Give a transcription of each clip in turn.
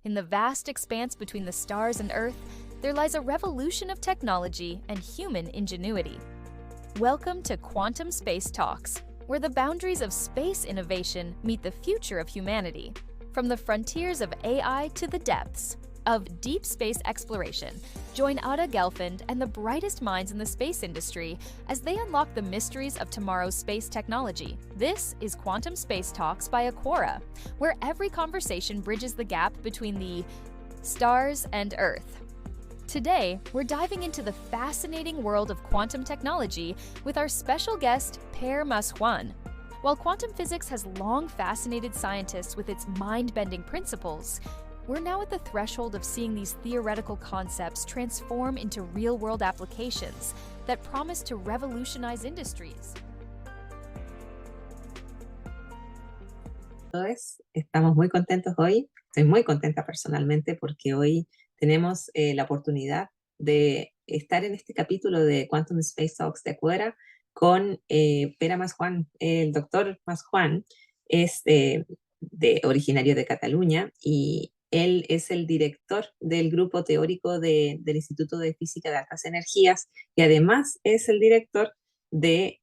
In the vast expanse between the stars and Earth, there lies a revolution of technology and human ingenuity. Welcome to Quantum Space Talks, where the boundaries of space innovation meet the future of humanity. From the frontiers of AI to the depths of deep space exploration, join Ada Gelfand and the brightest minds in the space industry as they unlock the mysteries of tomorrow's space technology. This is Quantum Space Talks by Aquara, where every conversation bridges the gap between the stars and Earth. Today, we're diving into the fascinating world of quantum technology with our special guest, Per Masjoan. While quantum physics has long fascinated scientists with its mind-bending principles, we're now at the threshold of seeing these theoretical concepts transform into real-world applications that promise to revolutionize industries. Todos estamos muy contentos hoy. Estoy muy contenta personalmente porque hoy tenemos la oportunidad de estar en este capítulo de Quantum Space Talks de Aquara con Pere Masjoan. El doctor Masjoan es originario de Cataluña y él es el director del grupo teórico del Instituto de Física de Altas Energías y además es el director del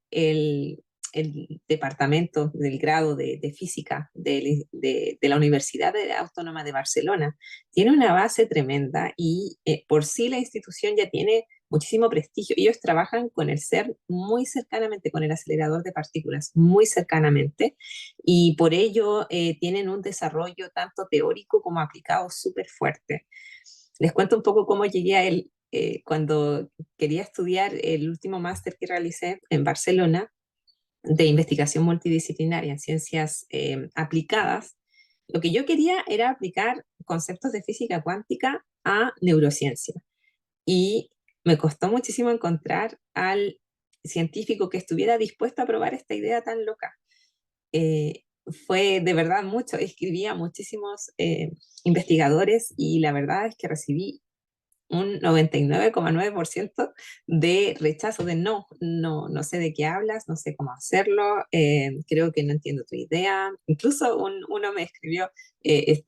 el departamento del grado de física de la Universidad Autónoma de Barcelona. Tiene una base tremenda y por sí la institución ya tiene muchísimo prestigio. Ellos trabajan con el CERN muy cercanamente, con el acelerador de partículas muy cercanamente, y por ello tienen un desarrollo tanto teórico como aplicado súper fuerte. Les cuento un poco cómo llegué a él. Cuando quería estudiar el último máster que realicé en Barcelona, de investigación multidisciplinaria en ciencias aplicadas, lo que yo quería era aplicar conceptos de física cuántica a neurociencia. Y me costó muchísimo encontrar al científico que estuviera dispuesto a probar esta idea tan loca. Fue de verdad mucho, escribí a muchísimos investigadores y la verdad es que recibí un 99,9% de rechazo, de no sé de qué hablas, no sé cómo hacerlo, creo que no entiendo tu idea. Incluso uno me escribió, te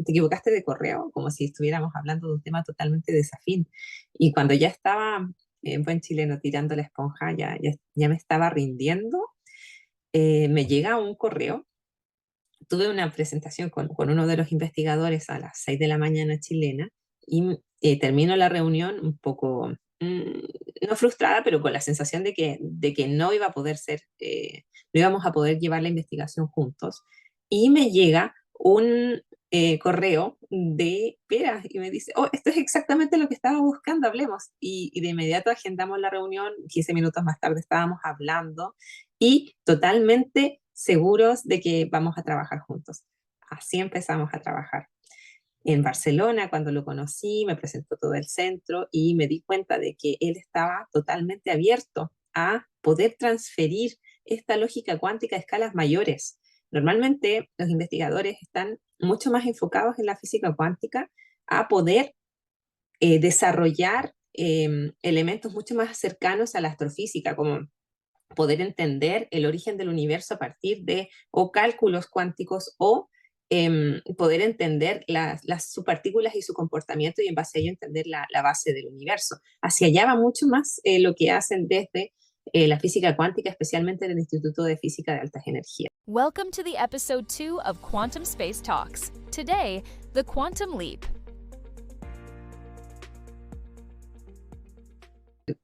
equivocaste de correo, como si estuviéramos hablando de un tema totalmente desafín. Y cuando ya estaba, en buen chileno, tirando la esponja, ya me estaba rindiendo, me llega un correo. Tuve una presentación con uno de los investigadores a las 6 de la mañana chilena y termino la reunión un poco, no frustrada, pero con la sensación de que no iba a poder ser, no íbamos a poder llevar la investigación juntos. Y me llega un correo de Pera y me dice, oh, esto es exactamente lo que estaba buscando, hablemos. Y de inmediato agendamos la reunión, 15 minutos más tarde estábamos hablando y totalmente seguros de que vamos a trabajar juntos. Así empezamos a trabajar. En Barcelona, cuando lo conocí, me presentó todo el centro y me di cuenta de que él estaba totalmente abierto a poder transferir esta lógica cuántica a escalas mayores. Normalmente los investigadores están mucho más enfocados en la física cuántica a poder desarrollar elementos mucho más cercanos a la astrofísica, como poder entender el origen del universo a partir de o cálculos cuánticos o poder entender las subpartículas y su comportamiento y en base a ello entender la base del universo. Hacia allá va mucho más lo que hacen desde la física cuántica, especialmente en el Instituto de Física de Altas Energías. Welcome to the episode 2 of Quantum Space Talks. Today, the quantum leap.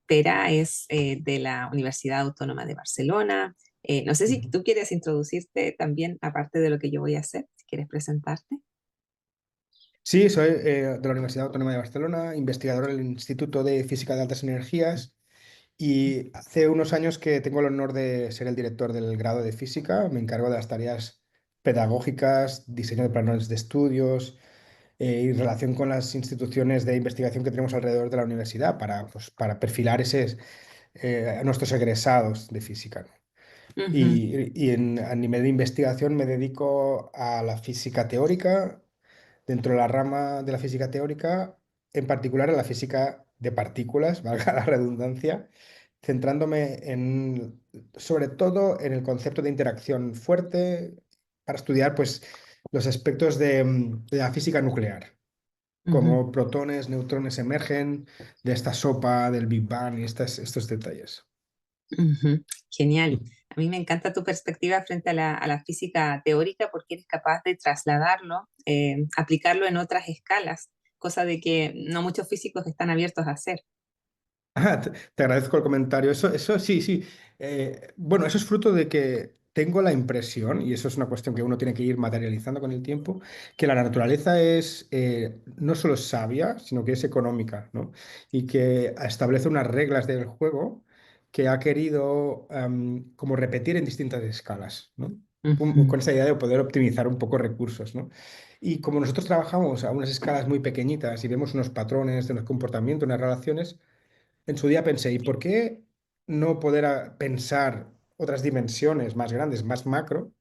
Pera es de la Universidad Autónoma de Barcelona. No sé si tú quieres introducirte también, aparte de lo que yo voy a hacer, si quieres presentarte. Sí, soy de la Universidad Autónoma de Barcelona, investigador del Instituto de Física de Altas Energías y hace unos años que tengo el honor de ser el director del grado de física. Me encargo de las tareas pedagógicas, diseño de planes de estudios y relación con las instituciones de investigación que tenemos alrededor de la universidad para perfilar a nuestros egresados de física, ¿no? Ujú. A nivel de investigación me dedico a la física teórica, dentro de la rama de la física teórica, en particular a la física de partículas, valga la redundancia, centrándome sobre todo en el concepto de interacción fuerte para estudiar pues, los aspectos de la física nuclear, Ujú, como protones, neutrones emergen de esta sopa del Big Bang y estos detalles. ujú. Genial. A mí me encanta tu perspectiva frente a la física teórica porque eres capaz de trasladarlo, aplicarlo en otras escalas, cosa de que no muchos físicos están abiertos a hacer. Te agradezco el comentario. Eso sí, sí. Bueno, eso es fruto de que tengo la impresión, y eso es una cuestión que uno tiene que ir materializando con el tiempo, que la naturaleza es no solo sabia, sino que es económica, ¿no? Y que establece unas reglas del juego que ha querido como repetir en distintas escalas, ¿no? Ujú, Con esa idea de poder optimizar un poco recursos, ¿no? Y como nosotros trabajamos a unas escalas muy pequeñitas y vemos unos patrones de los comportamientos, unas relaciones, en su día pensé, ¿y por qué no poder pensar otras dimensiones más grandes, más macro,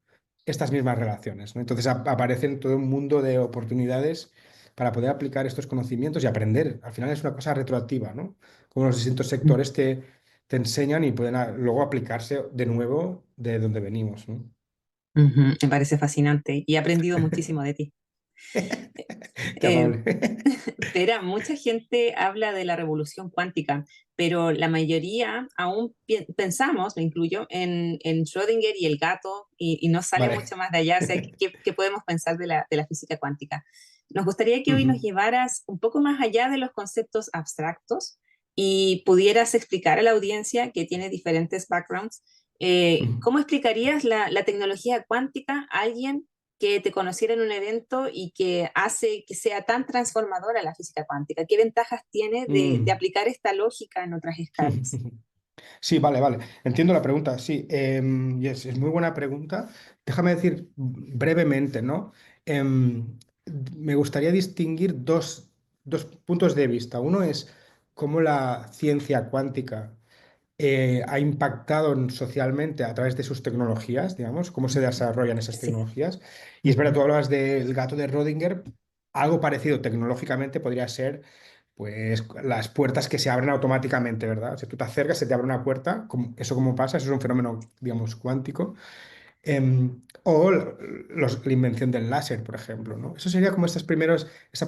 estas mismas relaciones, ¿no? Entonces aparecen todo un mundo de oportunidades para poder aplicar estos conocimientos y aprender. Al final es una cosa retroactiva, ¿no? Como los distintos sectores te enseñan y pueden luego aplicarse de nuevo de donde venimos, ¿no? ujú. Me parece fascinante y he aprendido muchísimo de ti. Qué Eh, amable. Vera, mucha gente habla de la revolución cuántica, pero la mayoría aún pensamos, me incluyo, en Schrödinger y el gato y no sale Vale. mucho más de allá. O sea, ¿qué podemos pensar de la física cuántica? Nos gustaría que hoy nos Ujú, llevaras un poco más allá de los conceptos abstractos y pudieras explicar a la audiencia que tiene diferentes backgrounds, ujú. ¿cómo explicarías la tecnología cuántica a alguien que te conociera en un evento y que hace que sea tan transformadora la física cuántica? ¿Qué ventajas tiene de Mm. aplicar esta lógica en otras escalas? Sí, vale, vale. Entiendo la pregunta, sí. Y es muy buena pregunta. Déjame decir brevemente, ¿no? Em, Me gustaría distinguir dos puntos de vista. Uno es cómo la ciencia cuántica ha impactado socialmente a través de sus tecnologías, digamos, cómo se desarrollan esas Sí. tecnologías. Y es verdad, Ujú, tú hablabas del gato de Rödinger, algo parecido tecnológicamente podría ser, pues, las puertas que se abren automáticamente, ¿verdad? Si tú te acercas, se te abre una puerta, ¿eso cómo pasa? Eso es un fenómeno, digamos, cuántico. O la invención del láser, por ejemplo, ¿no? Eso sería como esa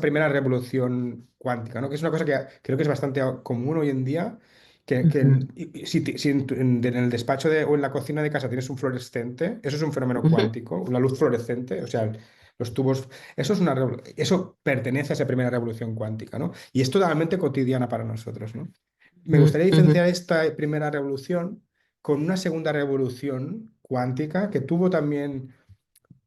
primera revolución cuántica, ¿no? Que es una cosa que creo que es bastante común hoy en día, ujú, si en el despacho o en la cocina de casa tienes un fluorescente, eso es un fenómeno ujú, cuántico, una luz fluorescente, o sea, los tubos, eso pertenece a esa primera revolución cuántica, ¿no? Y es totalmente cotidiana para nosotros, ¿no? Me ujú, gustaría ujú, diferenciar esta primera revolución con una segunda revolución cuántica que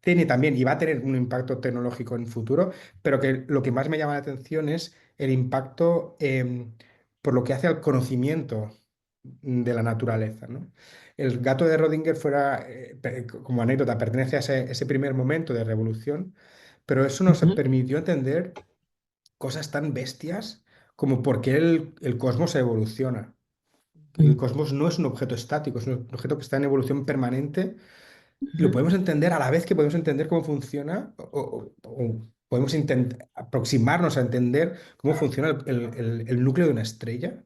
tiene también y va a tener un impacto tecnológico en el futuro, pero que lo que más me llama la atención es el impacto por lo que hace al conocimiento de la naturaleza, ¿no? El gato de Rodinger como anécdota, pertenece a ese primer momento de revolución, pero eso nos ujú, permitió entender cosas tan bestias como por qué el cosmos evoluciona. El ujú, cosmos no es un objeto estático, es un objeto que está en evolución permanente y lo ujú, podemos entender a la vez que podemos entender cómo funciona o podemos aproximarnos a entender cómo funciona el núcleo de una estrella,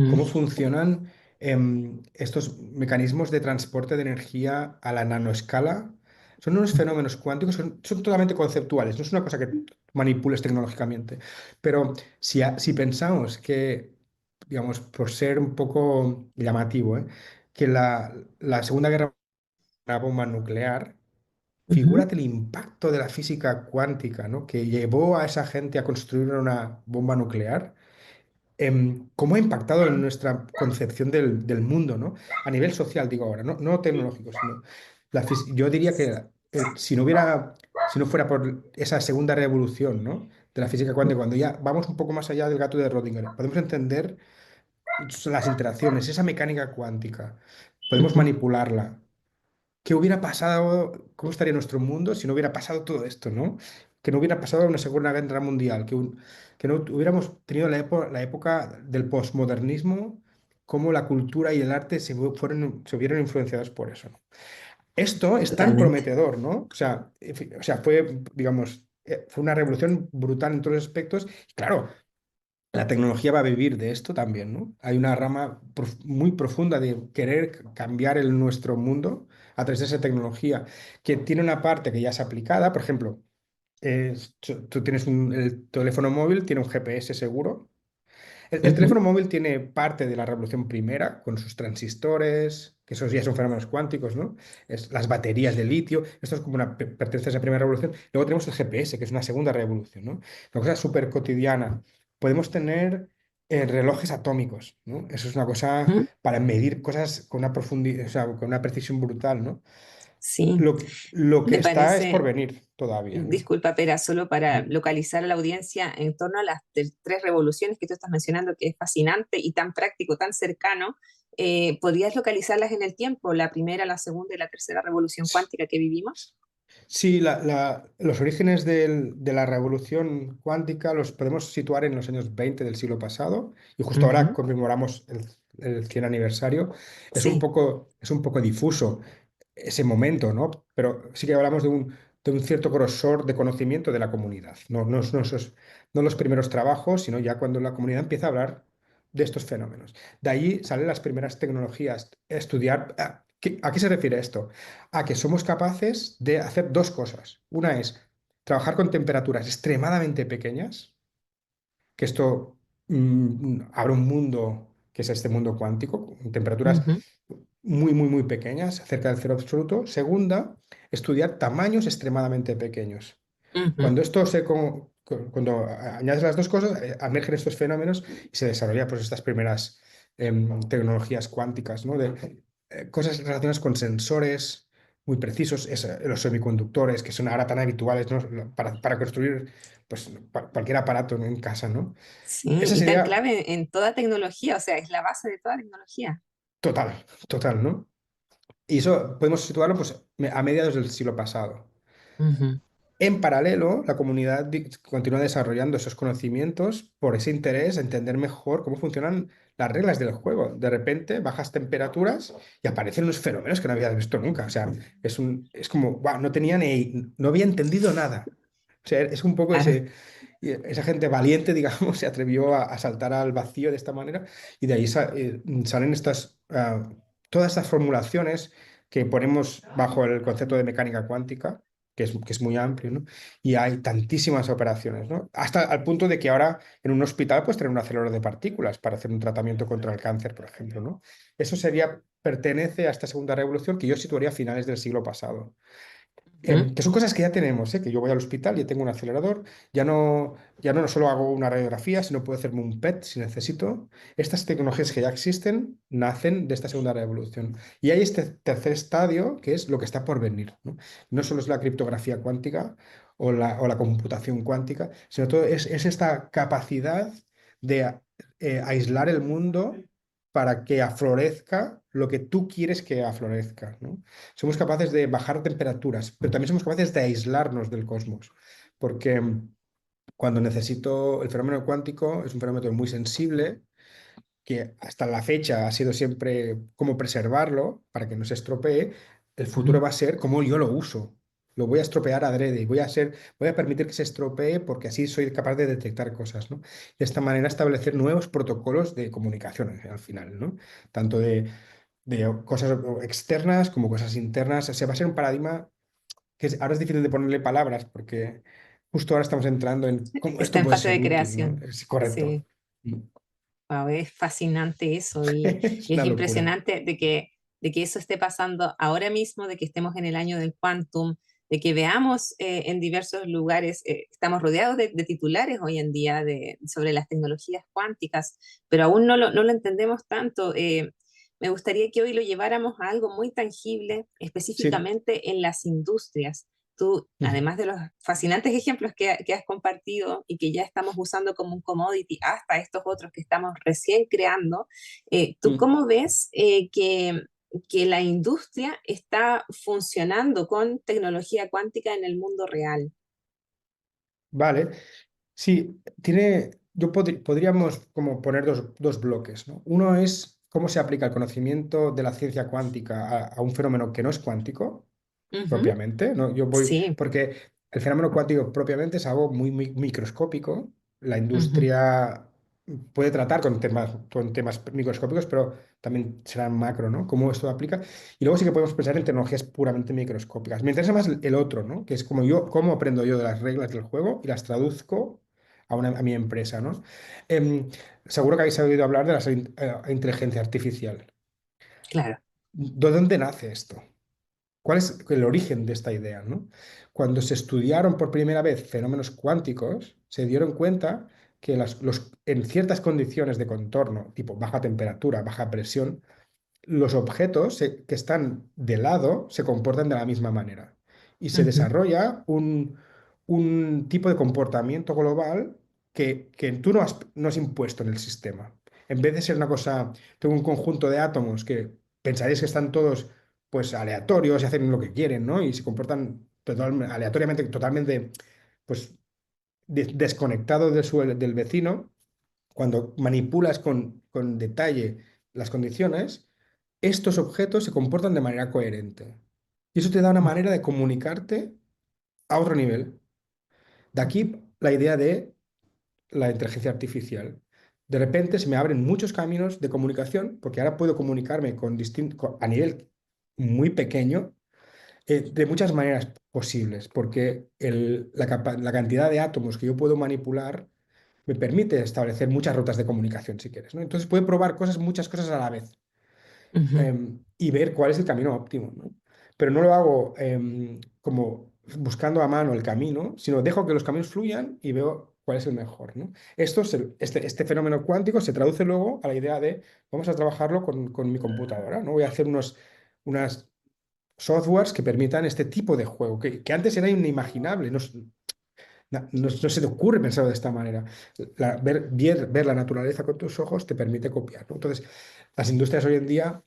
cómo ujú, funcionan estos mecanismos de transporte de energía a la nanoescala. Son unos fenómenos cuánticos, son totalmente conceptuales, no es una cosa que manipules tecnológicamente. Pero si pensamos que, digamos, por ser un poco llamativo, que la Segunda Guerra una bomba nuclear, ujú, figúrate el impacto de la física cuántica, ¿no? Que llevó a esa gente a construir una bomba nuclear, cómo ha impactado en nuestra concepción del mundo, ¿no? A nivel social, digo ahora, no tecnológico, sino yo diría que si no fuera por esa segunda revolución, ¿no? De la física cuántica, cuando ya vamos un poco más allá del gato de Rödinger, podemos entender las interacciones, esa mecánica cuántica, podemos ujú. manipularla. ¿Qué hubiera pasado? ¿Cómo estaría nuestro mundo si no hubiera pasado todo esto, ¿no? Que no hubiera pasado una Segunda Guerra Mundial, que no hubiéramos tenido la época del posmodernismo, cómo la cultura y el arte se vieron influenciados por eso, ¿no? Esto es tan Totalmente. prometedor, ¿no? O sea, fue, digamos, fue una revolución brutal en todos los aspectos. Y claro, la tecnología va a vivir de esto también, ¿no? Hay una rama muy profunda de querer cambiar nuestro mundo a través de esa tecnología, que tiene una parte que ya es aplicada. Por ejemplo, tú tienes el teléfono móvil, tiene un GPS seguro. El teléfono Ujú, móvil tiene parte de la revolución primera, con sus transistores, que esos ya son fenómenos cuánticos, ¿no? Las baterías de litio, esto es como pertenece a esa primera revolución. Luego tenemos el GPS, que es una segunda revolución, ¿no? Una cosa súper cotidiana. Podemos tener relojes atómicos, ¿no? Eso es una cosa ujú. para medir cosas con una profundidad, o sea, con una precisión brutal, ¿no? Sí, Lo que me está es por parece. venir todavía, ¿no? Disculpa, Pera, solo para Mm. localizar a la audiencia en torno a las tres revoluciones que tú estás mencionando, que es fascinante y tan práctico, tan cercano, ¿podrías localizarlas en el tiempo? La primera, la segunda y la tercera revolución cuántica que vivimos. Sí, los orígenes de la revolución cuántica los podemos situar en los años 20 del siglo pasado y justo ahora Ujú, conmemoramos el 100 aniversario. sí, Es un poco difuso ese momento, ¿no? Pero sí que hablamos de un cierto grosor de conocimiento de la comunidad. No los primeros trabajos, sino ya cuando la comunidad empieza a hablar de estos fenómenos. De ahí salen las primeras tecnologías. Estudiar. ¿A qué se refiere esto? A que somos capaces de hacer dos cosas. Una es trabajar con temperaturas extremadamente pequeñas, que esto abre un mundo que es este mundo cuántico, con temperaturas ujú, muy pequeñas, cerca del cero absoluto. Segunda, estudiar tamaños extremadamente pequeños. ujú, Cuando cuando añades las dos cosas, emergen estos fenómenos y se desarrolla pues estas primeras tecnologías cuánticas, ¿no? De cosas relacionadas con sensores muy precisos, los semiconductores que son ahora tan habituales, ¿no? Para construir pues, cualquier aparato en casa, ¿no? sí, Esa y tan sería clave en toda tecnología, o sea, es la base de toda tecnología. total, ¿no? Y eso podemos situarlo pues, a mediados del siglo pasado. Ujú, En paralelo, la comunidad continúa desarrollando esos conocimientos por ese interés, entender mejor cómo funcionan las reglas del juego. De repente, bajas temperaturas y aparecen unos fenómenos que no habías visto nunca. O sea, es como, wow, no había entendido nada. O sea, es un poco claro. esa gente valiente, digamos, se atrevió a saltar al vacío de esta manera y de ahí salen todas estas formulaciones que ponemos bajo el concepto de mecánica cuántica, que es muy amplio, ¿no? Y hay tantísimas operaciones, ¿no? Hasta al punto de que ahora en un hospital puedes tener un acelerador de partículas para hacer un tratamiento contra el cáncer, por ejemplo, ¿no? Eso pertenece a esta segunda revolución que yo situaría a finales del siglo pasado. Ujú, Que son cosas que ya tenemos, ¿eh? Que yo voy al hospital, ya tengo un acelerador, ya no solo hago una radiografía, sino puedo hacerme un PET si necesito. Estas tecnologías que ya existen nacen de esta segunda revolución. Y hay este tercer estadio, que es lo que está por venir, ¿no? No solo es la criptografía cuántica o la computación cuántica, sino todo es esta capacidad de aislar el mundo para que aflorezca lo que tú quieres que aflorezca, ¿no? Somos capaces de bajar temperaturas, pero también somos capaces de aislarnos del cosmos, porque cuando necesito el fenómeno cuántico es un fenómeno muy sensible que hasta la fecha ha sido siempre cómo preservarlo para que no se estropee. El futuro ujú. va a ser cómo yo lo uso. Lo voy a estropear adrede y voy a permitir que se estropee porque así soy capaz de detectar cosas, ¿no? De esta manera establecer nuevos protocolos de comunicación al final, ¿no? Tanto de cosas externas como cosas internas. O sea, va a ser un paradigma ahora es difícil de ponerle palabras porque justo ahora estamos entrando en cómo Está esto en puede fase ser de útil, ¿no? creación. Es correcto. Sí. Wow, es fascinante eso Es y es una locura. impresionante de que eso esté pasando ahora mismo, de que estemos en el año del quantum, de que veamos en diversos lugares, estamos rodeados de titulares hoy en día sobre las tecnologías cuánticas, pero aún no lo entendemos tanto. Me gustaría que hoy lo lleváramos a algo muy tangible, Sí. específicamente en las industrias. Tú, Ujú. además de los fascinantes ejemplos que has compartido y que ya estamos usando como un commodity, hasta estos otros que estamos recién creando, ¿tú Mm. cómo ves que la industria está funcionando con tecnología cuántica en el mundo real? Vale. Sí, podríamos como poner dos bloques, ¿no? Uno es cómo se aplica el conocimiento de la ciencia cuántica a un fenómeno que no es cuántico, Ujú, propiamente, ¿no? sí, Porque el fenómeno cuántico propiamente es algo muy microscópico. La ujú, industria puede tratar con temas microscópicos, pero también será macro, ¿no? Cómo esto aplica. Y luego sí que podemos pensar en tecnologías puramente microscópicas. Me interesa más el otro, ¿no? Que es como cómo aprendo yo de las reglas del juego y las traduzco a mi empresa, ¿no? Em, Seguro que habéis oído hablar de la inteligencia artificial. Claro. ¿De dónde nace esto? ¿Cuál es el origen de esta idea, ¿no? Cuando se estudiaron por primera vez fenómenos cuánticos, se dieron cuenta que en ciertas condiciones de contorno, tipo baja temperatura, baja presión, los objetos que están de lado se comportan de la misma manera. Y se Ujú, desarrolla un tipo de comportamiento global que tú no has impuesto en el sistema. En vez de ser una cosa, tengo un conjunto de átomos que pensaréis que están todos pues aleatorios y hacen lo que quieren, ¿no? Y se comportan aleatoriamente, totalmente pues desconectados del vecino. Cuando manipulas con detalle las condiciones, estos objetos se comportan de manera coherente. Y eso te da una manera de comunicarte a otro nivel. De aquí la idea de la inteligencia artificial. De repente se me abren muchos caminos de comunicación, porque ahora puedo comunicarme a nivel muy pequeño, de muchas maneras posibles, porque la cantidad de átomos que yo puedo manipular me permite establecer muchas rutas de comunicación, si quieres, ¿no? Entonces puedo probar muchas cosas a la vez, ujú, y ver cuál es el camino óptimo, ¿no? Pero no lo hago como buscando a mano el camino, sino dejo que los caminos fluyan y veo cuál es el mejor, ¿no? Este fenómeno cuántico se traduce luego a la idea de vamos a trabajarlo con mi computadora, ¿no? Voy a hacer unas softwares que permitan este tipo de juego, que antes era inimaginable, no se te ocurre pensarlo de esta manera. Ver la naturaleza con tus ojos te permite copiar, ¿no? Entonces, las industrias hoy en día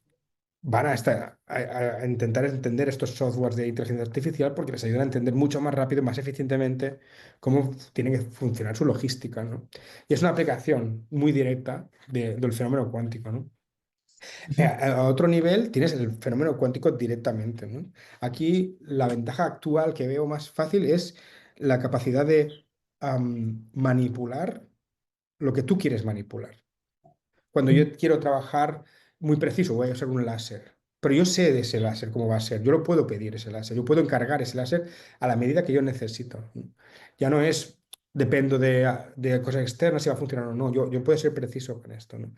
van a intentar entender estos softwares de inteligencia artificial porque les ayudan a entender mucho más rápido, más eficientemente cómo tiene que funcionar su logística, ¿no? Y es una aplicación muy directa del fenómeno cuántico, ¿no? ujú. A otro nivel tienes el fenómeno cuántico directamente, ¿no? Aquí la ventaja actual que veo más fácil es la capacidad de manipular lo que tú quieres manipular. Cuando Mm, yo quiero trabajar muy preciso, voy a usar un láser. Pero yo sé de ese láser cómo va a ser. Yo lo puedo pedir ese láser. Yo puedo encargar ese láser a la medida que yo necesito. Ya no es, dependo de cosas externas si va a funcionar o no. Yo puedo ser preciso con esto, ¿no?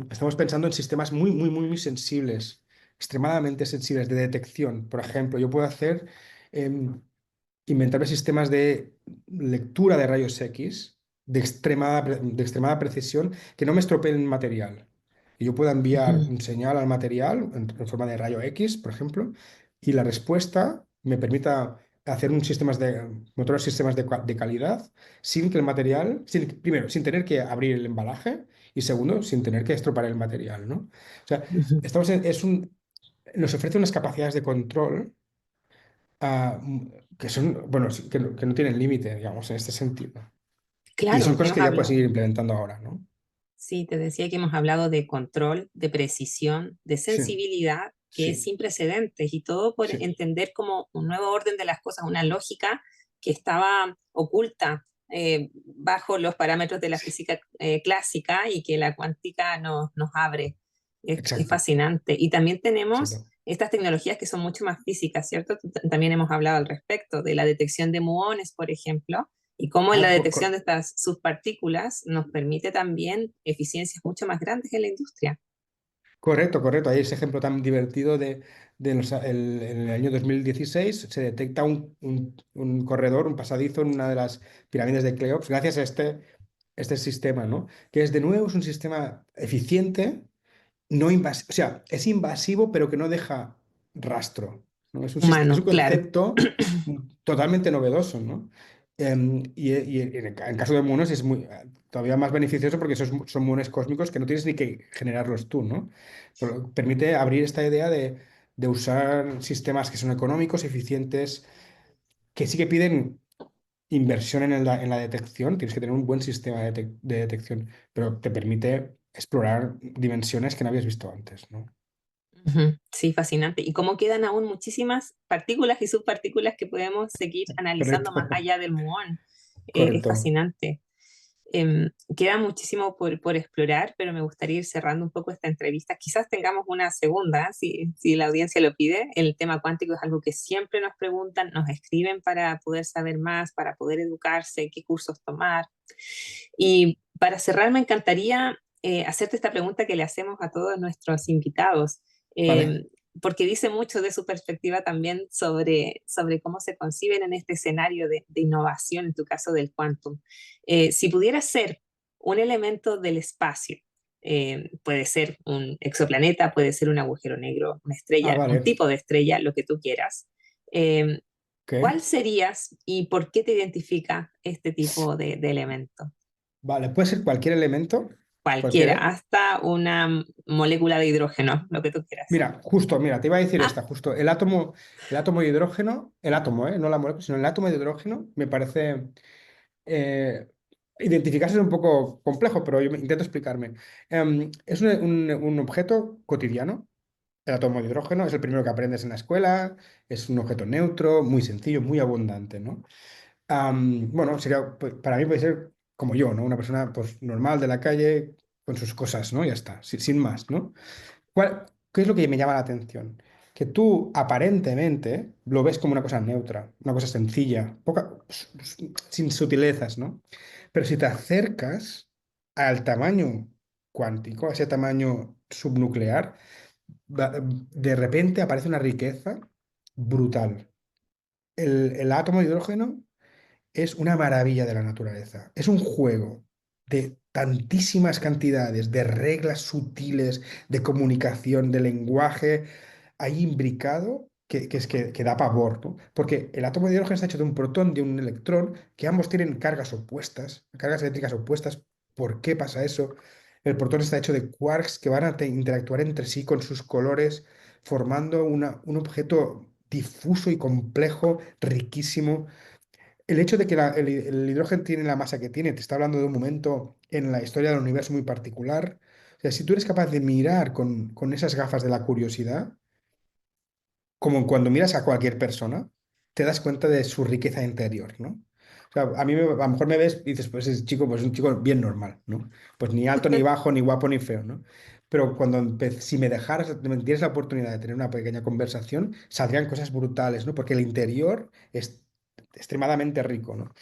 Estamos pensando en sistemas muy, muy, muy, muy sensibles, extremadamente sensibles de detección. Por ejemplo, yo puedo em, inventarme sistemas de lectura de rayos X de extremada precisión que no me estropeen el material. Y yo pueda enviar ujú, un señal al material en forma de rayo X, por ejemplo, y la respuesta me permita hacer montar sistemas de calidad sin que el material, primero, sin tener que abrir el embalaje y segundo, sin tener que estropear el material, ¿no? O sea, ujú. nos ofrece unas capacidades de control que son, bueno, sí, que no tienen límite, digamos, en este sentido. Y son Claro, cosas que ya puedes ir implementando ahora, ¿no? sí, te decía que hemos hablado de control, de precisión, de Sí, sensibilidad, que es sí, sin precedentes y todo por sí, entender como un nuevo orden de las cosas, una lógica que estaba oculta bajo los parámetros de la sí, física clásica y que la cuántica nos abre. Es exacto, fascinante. Y también tenemos exacto. estas tecnologías que son mucho más físicas, ¿cierto? También hemos hablado al respecto de la detección de muones, por ejemplo, y cómo en la Ah, detección de estas subpartículas nos permite también eficiencias mucho más grandes en la industria. correcto, correcto. Hay ese ejemplo tan divertido en el año 2016 se detecta un corredor, un pasadizo en una de las pirámides de Keops gracias a este sistema, ¿no? Que es de nuevo es un sistema eficiente, no invasivo, o sea, es invasivo, pero que no deja rastro, ¿no? Es un Humano, claro. concepto totalmente novedoso, ¿no? Y en caso de monos es todavía más beneficioso porque son monos cósmicos que no tienes ni que generarlos tú, ¿no? Pero permite abrir esta idea de usar sistemas que son económicos, eficientes, que sí que piden inversión en la detección, tienes que tener un buen sistema de detección, pero te permite explorar dimensiones que no habías visto antes, ¿no? Ujú. Sí, fascinante. Y cómo quedan aún muchísimas partículas y subpartículas que podemos seguir analizando más Correcto, allá del muón. Es correcto. fascinante. Queda muchísimo por explorar, pero me gustaría ir cerrando un poco esta entrevista. Quizás tengamos una segunda, si la audiencia lo pide. El tema cuántico es algo que siempre nos preguntan, nos escriben para poder saber más, para poder educarse, qué cursos tomar. Y para cerrar, me encantaría hacerte esta pregunta que le hacemos a todos nuestros invitados. Vale. Porque dice mucho de su perspectiva también sobre cómo se conciben en este escenario de innovación, en tu caso del quantum. Si pudiera ser un elemento del espacio, puede ser un exoplaneta, puede ser un agujero negro, una Ah, estrella, un vale. tipo de estrella, lo que tú quieras, Ok. ¿cuál serías y por qué te identifica este tipo de elemento? Vale, puede ser cualquier elemento, Cualquiera, cualquiera. hasta una molécula de hidrógeno, lo que tú quieras. Mira, justo, mira, te iba a decir Ah, esta, justo, el átomo de hidrógeno, el átomo, no la molécula, sino el átomo de hidrógeno, me parece, eh, identificarse es un poco complejo, pero intento explicarme. Es un objeto cotidiano, el átomo de hidrógeno, es el primero que aprendes en la escuela, es un objeto neutro, muy sencillo, muy abundante, ¿no? Bueno, sería, pues, para mí puede ser como yo, ¿no? Una persona pues, normal de la calle con sus cosas, ¿no? Ya está, sin más, ¿no? ¿Qué es lo que me llama la atención? Que tú aparentemente lo ves como una cosa neutra, una cosa sencilla, sin sutilezas, ¿no? Pero si te acercas al tamaño cuántico, a ese tamaño subnuclear, de repente aparece una riqueza brutal. El átomo de hidrógeno es una maravilla de la naturaleza. Es un juego de tantísimas cantidades de reglas sutiles de comunicación, de lenguaje ahí imbricado que da pavor, ¿no? Porque el átomo de hidrógeno está hecho de un protón y de un electrón que ambos tienen cargas opuestas, cargas eléctricas opuestas. ¿Por qué pasa eso? El protón está hecho de quarks que van a interactuar entre sí con sus colores, formando un objeto difuso y complejo, riquísimo. El hecho de que el hidrógeno tiene la masa que tiene, te está hablando de un momento en la historia del universo muy particular. O sea, si tú eres capaz de mirar con esas gafas de la curiosidad, como cuando miras a cualquier persona, te das cuenta de su riqueza interior, ¿no? O sea, a lo mejor me ves y dices, pues ese chico, pues es un chico bien normal, ¿no? Pues ni alto, ni bajo, ni guapo, ni feo, ¿no? Pero si me dejaras, me dieras la oportunidad de tener una pequeña conversación, saldrían cosas brutales, ¿no? Porque el interior es extremadamente rico, ¿no?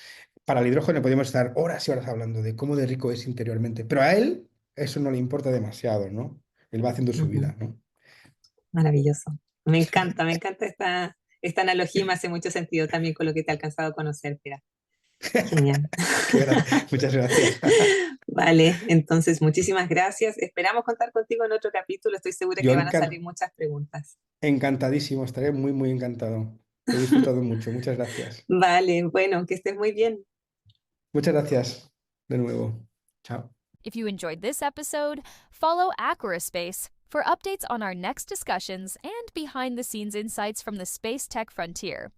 Para el hidrógeno podemos estar horas y horas hablando de cómo de rico es interiormente, pero a él eso no le importa demasiado, ¿no? Él va haciendo su ujú, vida, ¿no? maravilloso. Me encanta esta analogía y me hace mucho sentido también con lo que te he alcanzado a conocer, Pera. Genial. Muchas gracias. Vale, entonces muchísimas gracias. Esperamos contar contigo en otro capítulo. Estoy segura Yo que van a salir muchas preguntas. encantadísimo, estaré muy, muy encantado. Lo he disfrutado mucho. Muchas gracias. Vale, bueno, que estés muy bien. Muchas gracias de nuevo. Chao. If you enjoyed this episode, follow Aquaraspace for updates on our next discussions and behind the scenes insights from the space tech frontier.